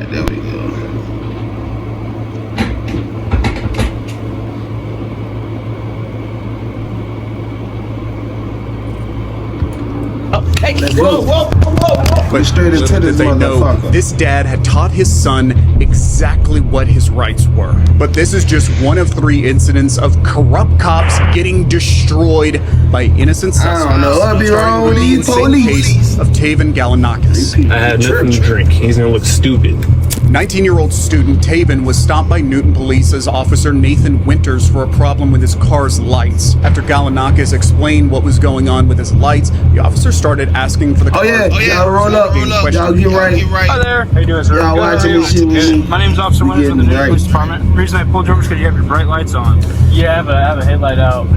Alright, there we go. Hey, Let's whoa, go. whoa, whoa, whoa. Went straight into this They know motherfucker. this dad had taught his son exactly what his rights were. But this is just one of 3 incidents of corrupt cops getting destroyed by innocent suspects. I don't know what be wrong with The these insane police. case of Taven Galanakis. I had nothing to drink. He's gonna look stupid. 19-year-old student Taven was stopped by Newton Police as Officer Nathan Winters for a problem with his car's lights. After Galanakis explained what was going on with his lights, the officer started asking for the car. Oh yeah, y'all roll up. Y'all get right. Hi there. How you doing, sir? Y'all watching this shit with me. My name's Officer Winters from the Newton Police Department. The reason I pulled you over is because you have your bright lights on. Yeah, I have a headlight out,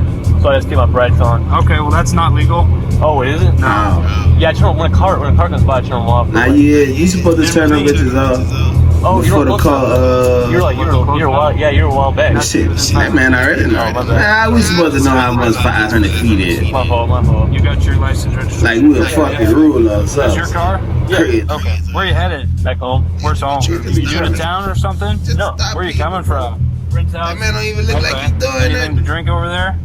so I just keep my brights on. Okay, well that's not legal. Oh, it isn't? No. Yeah, I turn when a car comes by, I turn them off. Nah, yeah, you supposed to turn them bitches off. Oh, Before the car, you're a while, yeah, you're a while back. Shit, that man already know. Nah, we supposed to know how much 500 feet is. My fault. You got your license registration. Like we a fucking ruler or something. Is your car? Yeah. Okay. Where you headed? Back home. Where's home? You new to town or something? No. Where you coming from? Friend's house. That man don't even look like he's doing Anything to that. drink over there?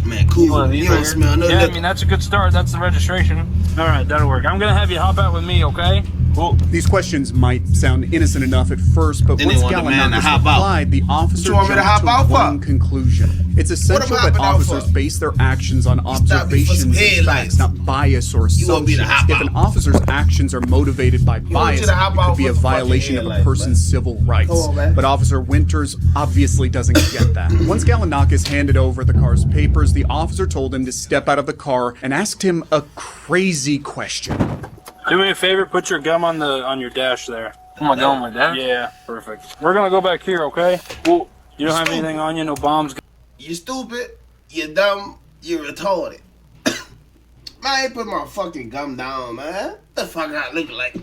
Man, cool. You don't smell no Yeah, I liquor. mean that's a good start. That's the registration. All right, that'll work. I'm gonna have you hop out with me, okay? Cool. These questions might sound innocent enough at first, but Then once they want the man to Galanakis hop out. replied, the officer you want me to jumped hop out to for? one conclusion. It's essential I'm that hopping out officers for? base their actions on stopped me for observations some and headlights. facts, not bias or You want me assumptions. to hop If an out? officer's actions are motivated by want you bias, to hop it out could be for a some fucking violation of a headlights, person's civil rights. Come on, man. But Officer Winters obviously doesn't get that. Once Galanakis handed over the car's papers, the officer told him to step out of the car and asked him a crazy question. Do me a favor, put your gum on your dash there. Put my gum on my dash? Yeah, perfect. We're gonna go back here, okay? Well, You don't have anything on you, no bombs. You stupid, you dumb, you retarded. Man, I ain't put my fucking gum down, man. What the fuck I look like?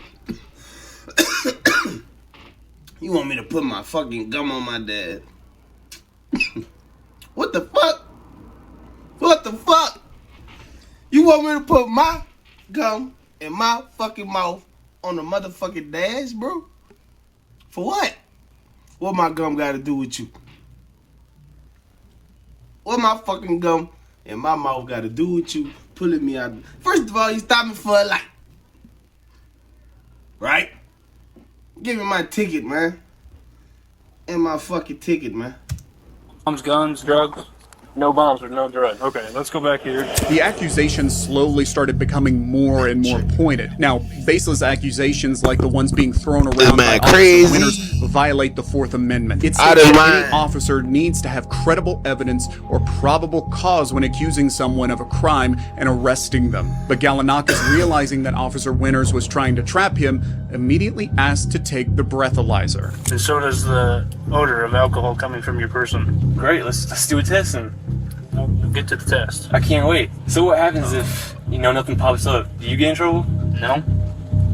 You want me to put my fucking gum on my dad? What the fuck? What the fuck? You want me to put my gum in my fucking mouth on the motherfucking dash, bro? For what? What my gum got to do with you? What my fucking gum and my mouth got to do with you pulling me out? First of all, you stopped me for a light. Right? Give me my ticket, man. And my fucking ticket, man. Bombs, guns, drugs. no bombs or no drugs. Okay, let's go back here. The accusations slowly started becoming more and more pointed. Now, baseless accusations like the ones being thrown around by Officer Winters violate the Fourth Amendment. It states that any officer needs to have credible evidence or probable cause when accusing someone of a crime and arresting them. But Galanakis, realizing that Officer Winters was trying to trap him, immediately asked to take the breathalyzer. And so does the odor of alcohol coming from your person. Great, let's do a test and We'll get to the test. I can't wait. So what happens if, nothing pops up? Do you get in trouble? No?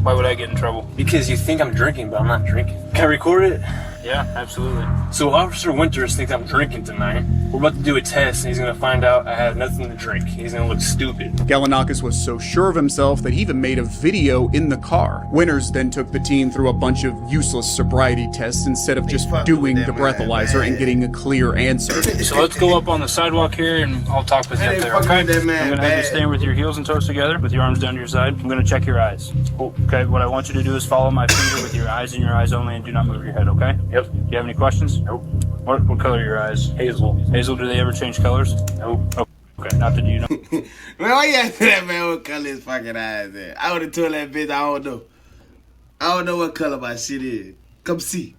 Why would I get in trouble? Because you think I'm drinking, but I'm not drinking. Can I record it? Yeah, absolutely. So Officer Winters thinks I'm drinking tonight. We're about to do a test and he's gonna find out I have nothing to drink. He's gonna look stupid. Galanakis was so sure of himself that he even made a video in the car. Winters then took the team through a bunch of useless sobriety tests instead of just doing the breathalyzer and getting a clear answer. So let's go up on the sidewalk here and I'll talk with you up there, okay? I'm gonna have you stand with your heels and toes together, with your arms down to your side. I'm gonna check your eyes. Okay, what I want you to do is follow my finger with your eyes and your eyes only, and do not move your head, okay? Yep. Do you have any questions? Nope. What color are your eyes? Hazel. Hazel, do they ever change colors? Nope. Oh, okay, not that you know. Man, why you ask that man what color his fucking eyes is? I would have told that bitch I don't know. I don't know what color my shit is. Come see.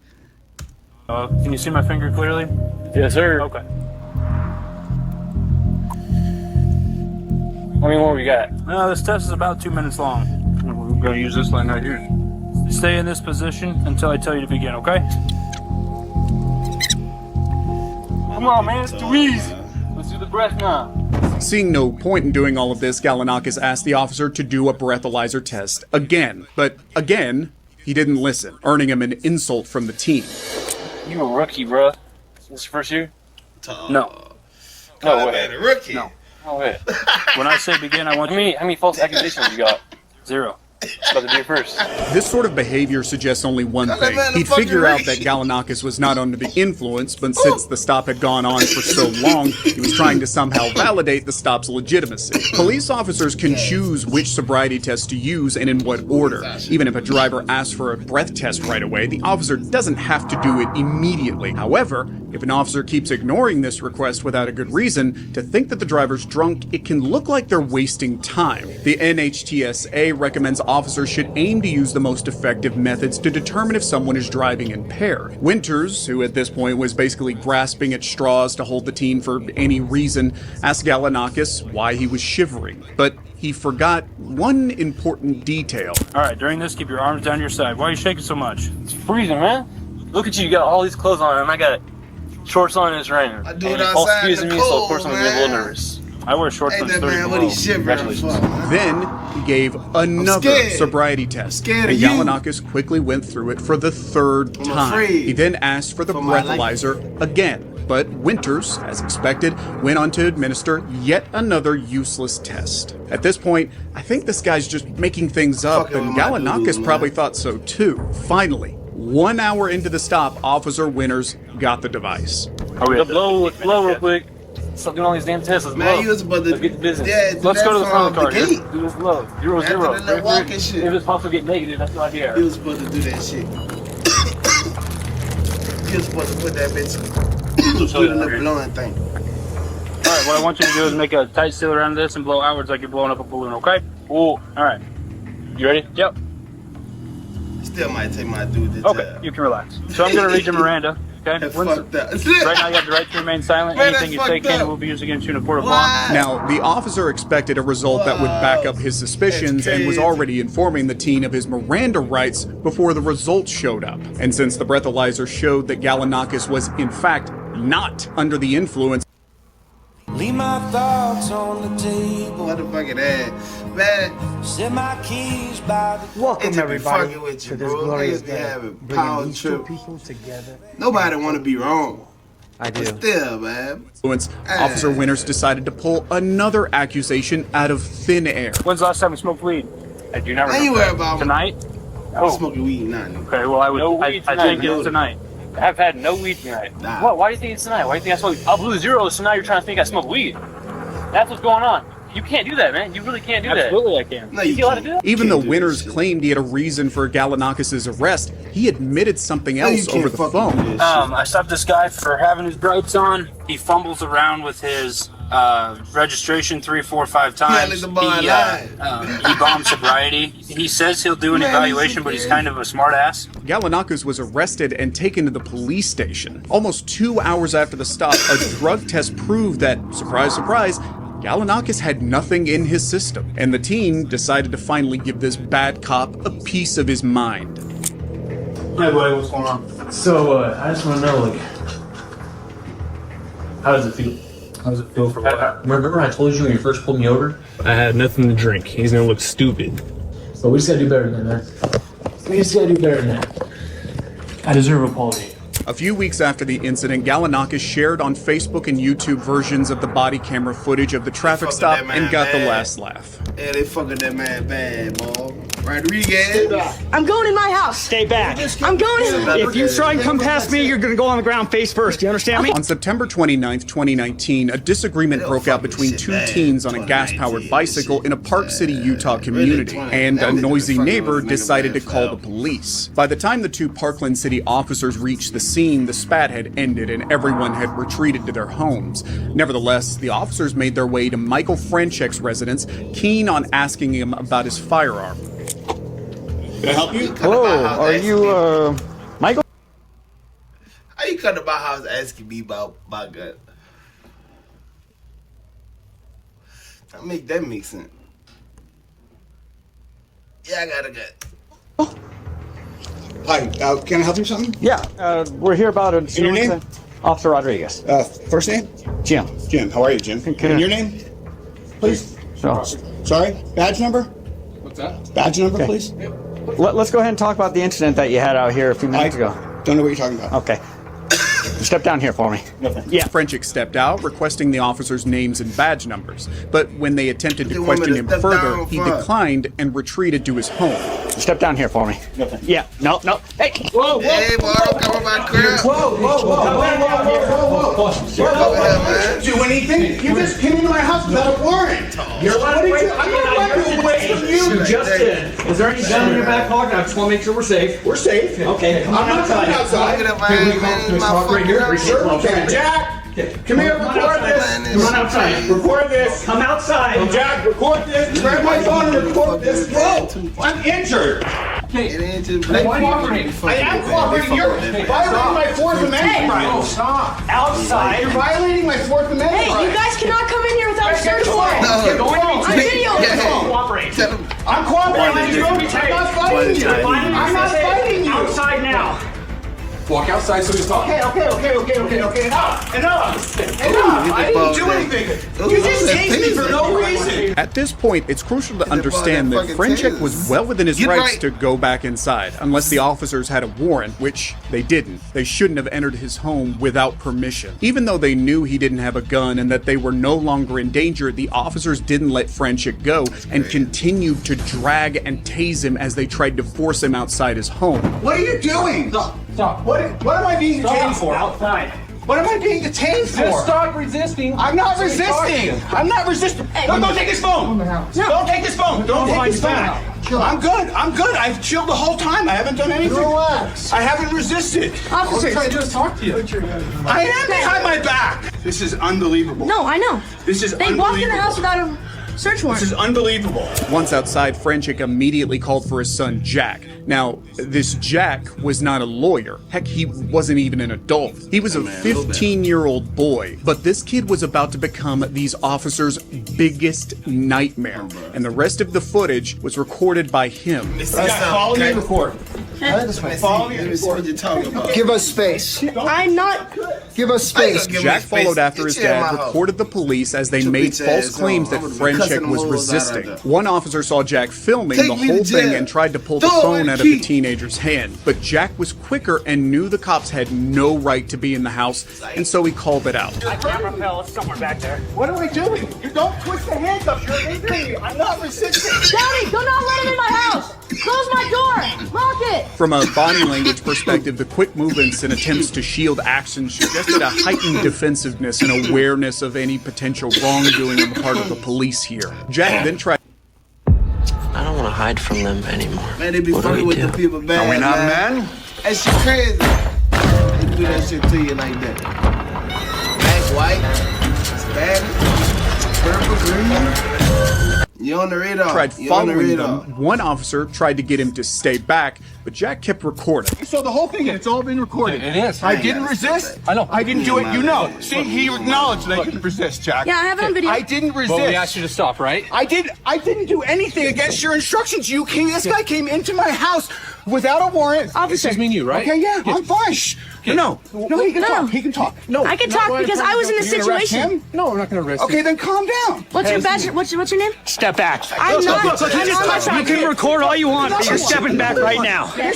Can you see my finger clearly? Yes, sir. Okay. How many more we got? No, this test is about 2 minutes long. We're gonna use this line right here. Stay in this position until I tell you to begin, okay? Come on, man, it's too easy. Let's do the breath now. Seeing no point in doing all of this, Galanakis asked the officer to do a breathalyzer test again. But again, he didn't listen, earning him an insult from the team. You a rookie, bro. This is first year? No. No way. Rookie. No. No way. When I say begin, I want How many false accusations you got? 0. About to do it first. This sort of behavior suggests only one Cut that thing. man a He'd fucking figure out ring. that Gallinakis was not under the influence, but since the stop had gone on for so long, he was trying to somehow validate the stop's legitimacy. Police officers can choose which sobriety test to use and in what order. Even if a driver asks for a breath test right away, the officer doesn't have to do it immediately. However, if an officer keeps ignoring this request without a good reason, to think that the driver's drunk, it can look like they're wasting time. The NHTSA recommends officers should aim to use the most effective methods to determine if someone is driving impaired. Winters, who at this point was basically grasping at straws to hold the team for any reason, asked Gallinakis why he was shivering, but he forgot one important detail. All right, during this, keep your arms down to your side. Why are you shaking so much? It's freezing, man. Look at you. You got all these clothes on, and I got shorts on and it's raining. I do and it it's all outside in squeezing the me, so cold, of course I'm gonna be a little man. nervous. I wear shorts Ain't when it's that 30 man what below. he shivering Congratulations. for, man? Then he gave another scared. sobriety test, Scared and of you. Gallinakis quickly went through it for the third time. afraid He then asked for the for my life. breathalyzer again, but Winters, as expected, went on to administer yet another useless test. At this point, I think this guy's just making things up, Fucking and with my Gallinakis dude, probably man. thought so too. Finally, 1 hour into the stop, Officer Winters got the device. Are we Let's blow real quick. Stop doing all these damn tests. Let's Man, blow. you was about to Let's get to business. Yeah, do Let's that go to the front of the from car, gate. Do this blow. 0, After 0. the little walking shit. If it's possible to get negative, that's the idea. You was supposed to do that shit. You was supposed to put that bitch do the little blowing thing. All right, what I want you to do is make a tight seal around this and blow outwards like you're blowing up a balloon, okay? Cool. All right. You ready? Yep. Still might take my dude to Okay, jail. you can relax. So I'm going to read you Miranda, okay? That's When's- fucked up. Right now you have the right to remain silent. Man, Anything you that's say fucked can and up. will be used against you in a court of law. Why? Now, the officer expected a result that would back up his suspicions and was crazy. already informing the teen of his Miranda rights before the results showed up. And since the breathalyzer showed that Gallinakis was, in fact, not under the influence, Leave my thoughts on the table. Motherfucking ass. Man, Set my keys by the Welcome It just be everybody fucking with you, to this bro. glorious Niggas be day, having bringing power these two trip. people together. nobody want to be wrong. I do. But still, man. Officer Winters decided to pull another accusation out of thin air. When's the last time we smoked weed? I do not I ain't remember. worried about Tonight? I'm smoking weed, nothing. Okay, well I would. No weed I tonight, think no. it's tonight. I've had no weed tonight. Nah. What? Why do you think it's tonight? Why do you think I smoke? I blew zeros, so now you're trying to think I smoke weed. That's what's going on. You can't do that, man. You really can't do Absolutely, I can. No, that. you You allowed to can't. do that? Even though Can't do Winters this shit. claimed he had a reason for Gallinakis' arrest, he admitted something No, you else can't over the fucking phone. do this shit. I stopped this guy for having his brights on. He fumbles around with his registration 3, 4, 5 times. like the boy He, lied. he bombed sobriety. He says he'll do an Man, evaluation, he's but he's okay. kind of a smart ass. Gallinakis was arrested and taken to the police station. Almost 2 hours after the stop, a drug test proved that, surprise, surprise, Gallinakis had nothing in his system, and the team decided to finally give this bad cop a piece of his mind. Hey, buddy, what's going on? So, I just want to know, like, how does it feel? How does it feel for what? Remember I told you when you first pulled me over? I had nothing to drink. He's gonna look stupid. But we just gotta do better than that, man. We just gotta do better than that. I deserve an apology. A few weeks after the incident, Gallinakis shared on Facebook and YouTube versions of the body camera footage of the traffic fucking stop that man and got the bad. last laugh. Yeah, they fucking that man bad, boy. Rodriguez. I'm going in my house. Stay back. I'm going in. If you try and come past me, you're gonna go on the ground face first. Do you understand me? On September 29th, 2019, a disagreement broke out between two teens on a gas-powered bicycle in a Park City, Utah community, and a noisy neighbor decided to call the police. By the time the two Parkland City officers reached the scene, the spat had ended and everyone had retreated to their homes. Nevertheless, the officers made their way to Michael Franchek's residence, keen on asking him about his firearm. Can I help you? Hello, are you, Michael? How you come to my house asking me about my gun? That makes sense. Yeah, I got a gun. Hi, can I help you with something? Yeah, we're here about a... your name? Officer Rodriguez. First name? Jim. Jim. How are you, Jim? Good. And your name? Please. So, Sorry? Badge number? What's that? Badge number, Okay. please? let's go ahead and talk about the incident that you had out here a few minutes ago. Don't know what you're talking about. Okay. Step down here for me. Yeah. Frenchick stepped out, requesting the officers' names and badge numbers. But when they attempted to question him further, he declined and retreated to his home. Step down here for me. Yeah. No. Hey. Whoa. Hey, boy, don't come on my crib. Whoa. Do anything? You just came into my house without a warrant. You're allowed to wait. I'm not running away from you. You just did. Is there any gun in your back pocket? I just want to make sure we're safe. We're safe. Okay. Come on outside. Look at my Jack, come here, record this. Come on outside. Record this. Come outside. Jack, record this. Grab my phone and record this. Whoa, I'm injured. It ain't just black I am cooperating. You're violating my Fourth Amendment rights. Stop. Outside. You're violating my Fourth Amendment Hey, rights. you guys cannot come in here without a search warrant. I'm videoing. Cooperate. I'm cooperating. I'm not fighting you. I'm not fighting you. Outside now. Walk outside so he's talking. Okay. Enough. I didn't do anything. You just tased me for no reason. At this point, it's crucial to understand that Frenchick was well within his rights to go back inside, unless the officers had a warrant, which they didn't. They shouldn't have entered his home without permission. Even though they knew he didn't have a gun and that they were no longer in danger, the officers didn't let Frenchick go and continued to drag and tase him as they tried to force him outside his home. What are you doing? Stop. What am I being detained for? Outside. What am I being detained for? Just stop resisting. I'm not resisting. I'm not resisting. No, don't take his phone. No. Don't take his phone. Don't take his phone. I'm good. I've chilled the whole time. I haven't done anything. Relax. I haven't resisted. Officers. I'm trying to just talk to you. I am behind my back. This is unbelievable. No, I know. This is They walked in the house without a search warrant. This is unbelievable. Once outside, Frenchick immediately called for his son, Jack. Now, this Jack was not a lawyer. Heck, he wasn't even an adult. He was a 15-year-old boy. But this kid was about to become these officers' biggest nightmare. And the rest of the footage was recorded by him. Follow me and record. Follow me and record. Give us space. I'm not. Give us space. Jack followed after his dad, reported the police as they made false claims that Frenchick was resisting. One officer saw Jack filming the whole thing and tried to pull the phone out of the teenager's hand. But Jack was quicker and knew the cops had no right to be in the house, and so he called it out. My camera fell. It's somewhere back there. What am I doing? You don't twist the handcuffs. You're injuring me. I'm not resisting. Daddy, do not let him in my house. Close my door. Lock it. From a body language perspective, the quick movements and attempts to shield actions suggested a heightened defensiveness and awareness of any potential wrongdoing on the part of the police here. Jack then tried. I don't want to hide from them anymore. Man, they be fucking with the people bad. Are we not men? That shit crazy. They do that shit to you like that. Black, white, Spanish, purple, green. You on the radar. Tried following them. One officer tried to get him to stay back, but Jack kept recording. So the whole thing, it's all been recorded. It is. I didn't resist. I know. I didn't do it. You know. See, he acknowledged that I didn't resist, Jack. Yeah, I have it on video. I didn't resist. Well, we asked you to stop, right? I didn't do anything against your instructions. This guy came into my house without a warrant. Officer. This is me and you, right? Okay, yeah, I'm fine. No, he can talk. He can talk. No, I can talk because I was in the You're gonna arrest situation. him? No, we're not going to arrest Okay, then calm down. What's your badge? What's your name? Step back. I'm not. I'm on my You side. can record all you want, but you're stepping back right now. Hey,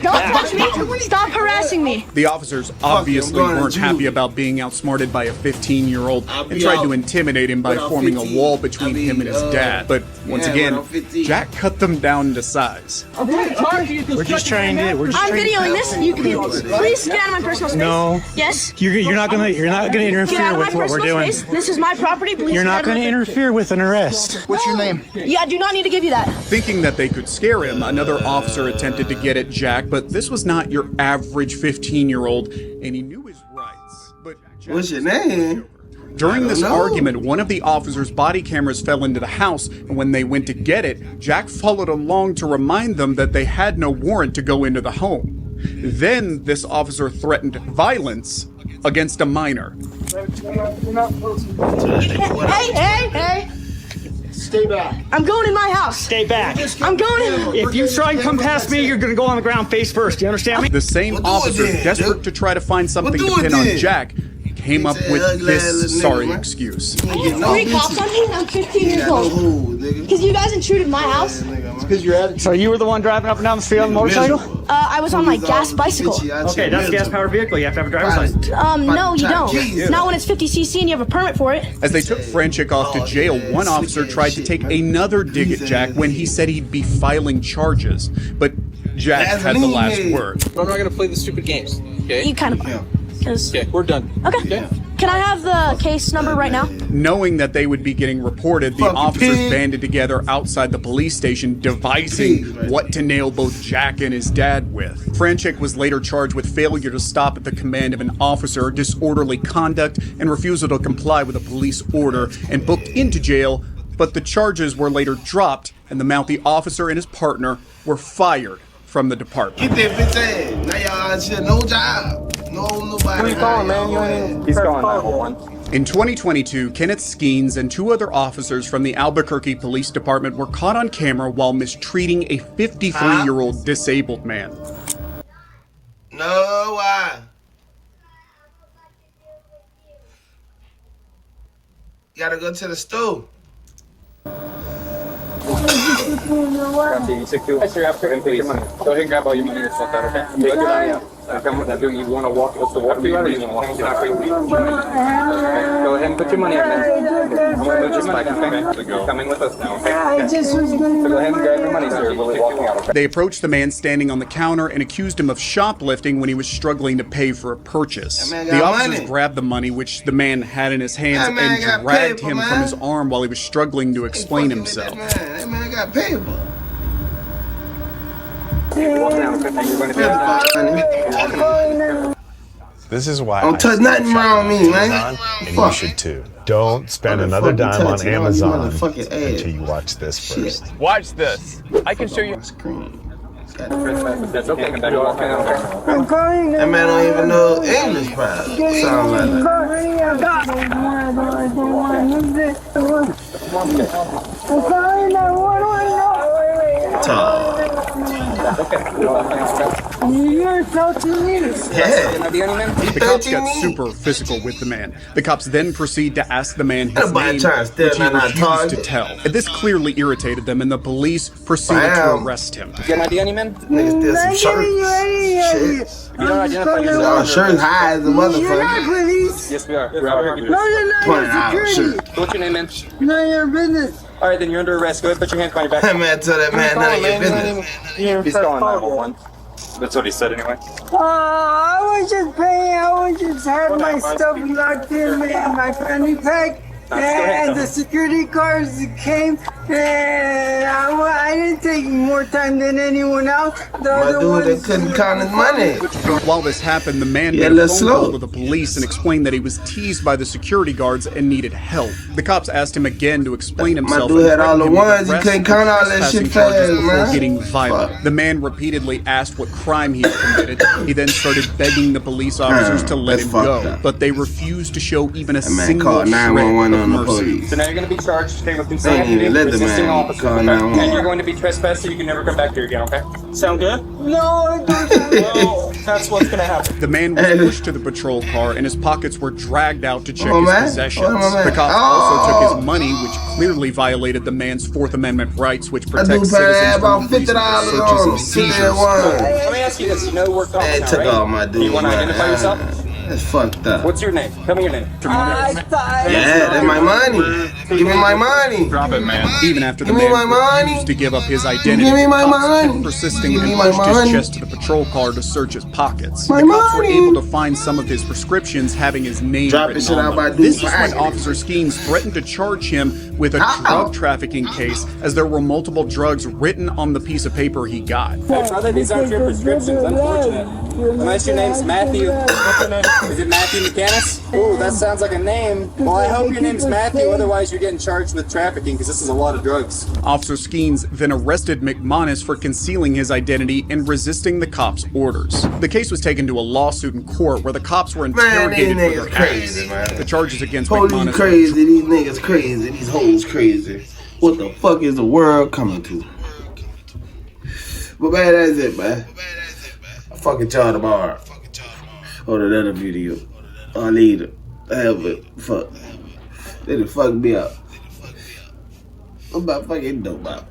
don't touch me. Stop harassing me. The officers obviously weren't happy about being outsmarted by a 15-year-old and tried to intimidate him by forming a wall between him and his dad. But once again, Jack cut them down to size. We're just trying to. I'm videoing this. You can please get out of my personal space. No. Yes. You're not gonna Get out interfere of my with what we're personal doing. space. This is my property. Please. You're get not out of my gonna interfere with an arrest. What's your name? Yeah, I do not need to give you that. Thinking that they could scare him, another officer attempted to get at Jack, but this was not your average 15-year-old, and he knew his rights. But Jack What's your name? During this know. argument, one of the officers' body cameras fell into the house, and when they went to get it, Jack followed along to remind them that they had no warrant to go into the home. Then this officer threatened violence against a minor. Hey. Stay back. I'm going in my house. Stay back. I'm going in. If you try and come past me, you're gonna go on the ground face first. You understand me? The same officer, desperate to try to find something to pin on Jack, came up with this sorry excuse. Three cops on me. I'm 15 years old. Because you guys intruded my house. because you're at. So you were the one driving up and down the street on the motorcycle? I was on my gas bicycle. Okay, that's a gas-powered vehicle. You have to have a driver's license. No, you don't. Not when it's 50cc and you have a permit for it. As they took Franchik off to jail, one officer tried to take another dig at Jack when he said he'd be filing charges. But Jack had the last word. I'm not gonna play the stupid games, okay? You kind of are. Okay, we're done. Okay. Can I have the case number right now? Knowing that they would be getting reported, the officers banded together outside the police station, devising what to nail both Jack and his dad with. Franchik was later charged with failure to stop at the command of an officer, disorderly conduct, and refusal to comply with a police order, and booked into jail, but the charges were later dropped, and the Mountie officer and his partner were fired from the department. Get that bitch ass. Now y'all shit, no job. Nobody. Who you calling, man? You ain't even. He's calling 911. In 2022, Kenneth Skeens and 2 other officers from the Albuquerque Police Department were caught on camera while mistreating a 53-year-old disabled man. No, why? You gotta go to the store. You took 2. That's your after, please. Go ahead and grab all your money and stuff out, okay? Take your money out. You want to walk us to walk to you, or you want to walk? Go ahead and put your money in there. I'm going to put your money, okay? You're coming with us now, okay? I just was going to go ahead and grab your money, sir. We'll be walking out, okay? They approached the man standing on the counter and accused him of shoplifting when he was struggling to pay for a purchase. The officers grabbed the money, which the man had in his hands, and dragged him from his arm while he was struggling to explain himself. That man got paper. This is why don't touch nothing around me, man. And you should too. Don't spend another dime on Amazon until you watch this first. Watch this. I can show you. That's okay. I'm calling. That man don't even know English, probably. Sounds like that. I'm calling 911. You're touching me. The cops got super physical with the man. The cops then proceed to ask the man his name, which he refused to tell. And this clearly irritated them, and the police proceeded to arrest him. You got an ID on you, man? Niggas did some shirts. You don't identify yourself. Shirts high as a motherfucker. Yes, we are. No, you're not. Security. What's your name, man? None of your business. All right, then you're under arrest. Go ahead, put your hands behind your back. That man tell that man none of your business. He's calling 911. That's what he said anyway. I was just paying. I was just had my stuff locked in my family pack. And the security cars came, and I didn't take more time than anyone else. My dude, they couldn't count his money. While this happened, the man made a phone call to the police and explained that he was teased by the security guards and needed help. The cops asked him again to explain himself. My dude had all the ones, he couldn't count all that shit fast, man. Getting violent. The man repeatedly asked what crime he had committed. He then started begging the police officers to let him go, but they refused to show even a single shred of mercy. So now you're going to be charged with insanity, resisting officer, and you're going to be trespassing. You can never come back here again, okay? Sound good? No, that's what's going to happen. The man was pushed to the patrol car, and his pockets were dragged out to check his possessions. The cops also took his money, which clearly violated the man's Fourth Amendment rights, which protects citizens from reasonable searches and seizures. Let me ask you this: you know we're talking now, right? Do you want to identify yourself? That's fucked up. What's your name? Tell me your name. Yeah, that's my money. Give me my money. Drop it, man. Even after the man refused to give up his identity, give me my money. Kept persisting and pushed his chest to the patrol car to search his pockets. The cops were able to find some of his prescriptions having his name written on them. This is when Officer Skeens threatened to charge him with a drug trafficking case, as there were multiple drugs written on the piece of paper he got. Brother, these aren't your prescriptions. Unfortunate. Unless your name's Matthew. Is it Matthew McCannis? Ooh, that sounds like a name. Well, I hope your name's Matthew, otherwise you're getting charged with trafficking, because this is a lot of drugs. Officer Skeens then arrested McManus for concealing his identity and resisting the cops' orders. The case was taken to a lawsuit in court where the cops were interrogated for their crazy, man. The charges against McManus Police crazy, these niggas crazy, these hoes crazy. What the fuck is the world coming to? But man, that's it, man. I'll fucking y'all tomorrow. Or another video. Or later. However, fuck. They done fuck me up. I'm about fucking dope, man.